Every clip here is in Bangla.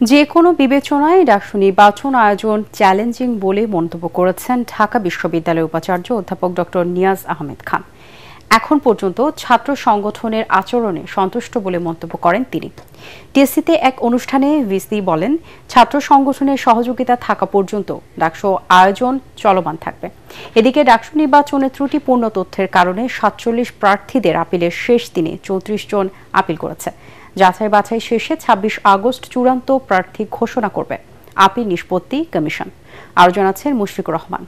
যে কোনো বিবেচনায় ডাকসু নির্বাচন আয়োজন চ্যালেঞ্জিং বলে মন্তব্য করেছেন ঢাকা বিশ্ববিদ্যালয়ের উপাচার্য অধ্যাপক ডক্টর নিয়াজ আহমেদ খান। এখন পর্যন্ত ছাত্র সংগঠনের আচরণে সন্তুষ্ট বলে মন্তব্য করেন তিনি। টিএসসিতে এক অনুষ্ঠানে ভিসি বলেন, ছাত্র সংগঠনের সহযোগিতা থাকা পর্যন্ত ডাকসু আয়োজন চলমান থাকবে। এদিকে ডাকসু নির্বাচনে ত্রুটিপূর্ণ তথ্যের কারণে ৪৭ প্রার্থীদের আপিলের শেষ দিনে ৩৪ জন আপিল করেছে। যাচাই বাছাই শেষে ২৬ আগস্ট চূড়ান্ত প্রার্থী ঘোষণা করবে আপিল নিষ্পত্তি কমিশন। আরও জানাচ্ছেন মুশফিকুর রহমান।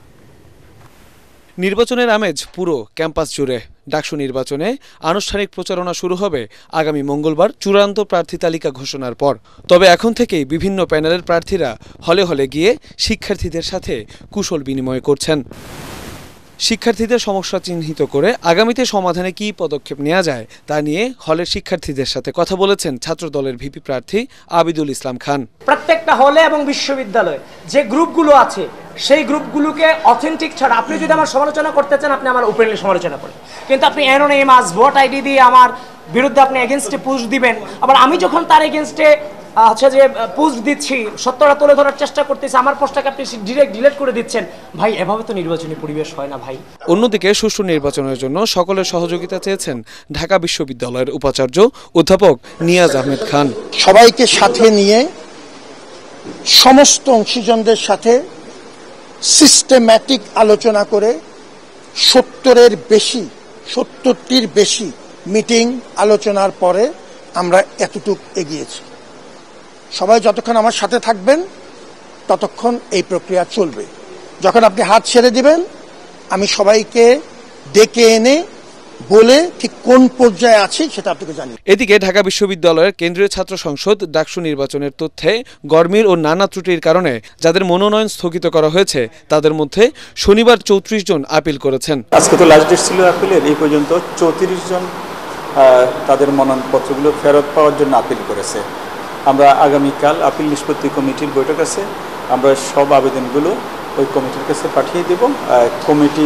নির্বাচনের আমেজ পুরো ক্যাম্পাস জুড়ে। ডাকসু নির্বাচনে আনুষ্ঠানিক প্রচারণা শুরু হবে আগামী মঙ্গলবার চূড়ান্ত প্রার্থী তালিকা ঘোষণার পর। তবে এখন থেকেই বিভিন্ন প্যানেলের প্রার্থীরা হলে হলে গিয়ে শিক্ষার্থীদের সাথে কুশল বিনিময় করছেন। শিক্ষার্থীদের সমস্যা চিহ্নিত করে আগামীতে সমাধানে কী পদক্ষেপ নেওয়া যায় তা নিয়ে হলের শিক্ষার্থীদের সাথে কথা বলেছেন ছাত্র দলের ভিপি প্রার্থী আবিদুল ইসলাম খান। প্রত্যেকটা হলে এবং বিশ্ববিদ্যালয়ে যে গ্রুপগুলো আছে সেই গ্রুপগুলোকে অথেন্টিক ছাড়া আপনি যদি আমার সমালোচনা করতে চান আপনি আমার ওপেনলি সমালোচনা করেন, কিন্তু আপনি অ্যানোনিমাস ভোট আইডি দিয়ে আমার বিরুদ্ধে আপনি এগেনস্টে পোস্ট দিবেন, আবার আমি যখন তার এগেনস্টে যে পোস্ট দিচ্ছি সত্যটা তুলে ধরার চেষ্টা করতেছি আমার পোস্টটাকে আপনি ডিরেক্ট ডিলিট করে দিচ্ছেন। ভাই, এভাবে তো নির্বাচনী পরিবেশ হয় না ভাই। অন্যদিকে সুষ্ঠু নির্বাচনের জন্য সকলের সহযোগিতা চেয়েছেন ঢাকা বিশ্ববিদ্যালয়ের উপাচার্য অধ্যাপক নিয়াজ আহমেদ খান। সবাইকে সাথে নিয়ে সমস্ত অংশীজনদের সাথে সিস্টেম্যাটিক আলোচনা করে ৭০টির বেশি মিটিং আলোচনার পরে আমরা এতটুকু এগিয়েছি। সবাই যতক্ষণ আমার সাথে থাকবেন ততক্ষণ এই প্রক্রিয়া চলবে। যখন আপনি হাত ছেড়ে দিবেন আমি সবাইকে ডেকে এনে বলে ঠিক কোন পর্যায়ে আছে সেটা আপনাকে জানি। এদিকে ঢাকা বিশ্ববিদ্যালয়ের কেন্দ্রীয় ছাত্র সংসদ ডাকসু নির্বাচনের তথ্যে গরমিল ও নানা ত্রুটির কারণে যাদের মনোনয়ন স্থগিত করা হয়েছে তাদের মধ্যে শনিবার ৩৪ জন আপিল করেছেন। আজকে তো লাস্ট ডেট ছিল আপিলের, এই পর্যন্ত ৩৪ জন তাদের মনোনয়নপত্রগুলো ফেরত পাওয়ার জন্য আপিল করেছে। আমরা আগামীকাল আপিল নিষ্পত্তি কমিটির বৈঠক আছে, আমরা সব আবেদনগুলো ওই কমিটির কাছে পাঠিয়ে দেব। কমিটি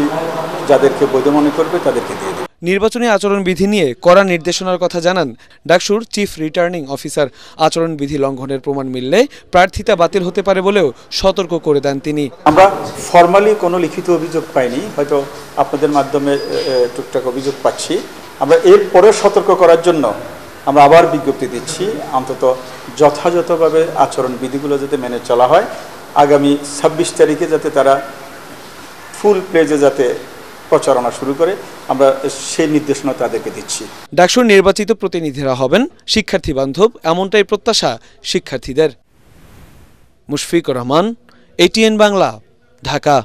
যাদেরকে বৈধ মনে করবে তাদেরকে দিয়ে দেব। নির্বাচনী আচরণবিধি নিয়ে কড়া নির্দেশনার কথা জানান ডাকসুর চিফ রিটার্নিং অফিসার। আচরণবিধি লঙ্ঘনের প্রমাণ মিললে প্রার্থিতা বাতিল হতে পারে বলেও সতর্ক করে দেন তিনি। আমরা ফরমালি কোনো লিখিত অভিযোগ পাইনি, হয়তো আপনাদের মাধ্যমে টুকটাক অভিযোগ পাচ্ছি। আমরা এরপরে সতর্ক করার জন্য আমরা আবার বিজ্ঞপ্তি দিচ্ছি, অন্তত যথাযথভাবে আচরণবিধিগুলো যাতে মেনে চলা হয়। আগামী ২৬ তারিখে যাতে তারা ফুল প্লেজে যাতে প্রচারণা শুরু করে আমরা সেই নির্দেশনা তাদেরকে দিচ্ছি। ডাকসুর নির্বাচিত প্রতিনিধিরা হবেন শিক্ষার্থী বান্ধব, এমনটাই প্রত্যাশা শিক্ষার্থীদের। মুশফিকুর রহমান, ATN বাংলা, ঢাকা।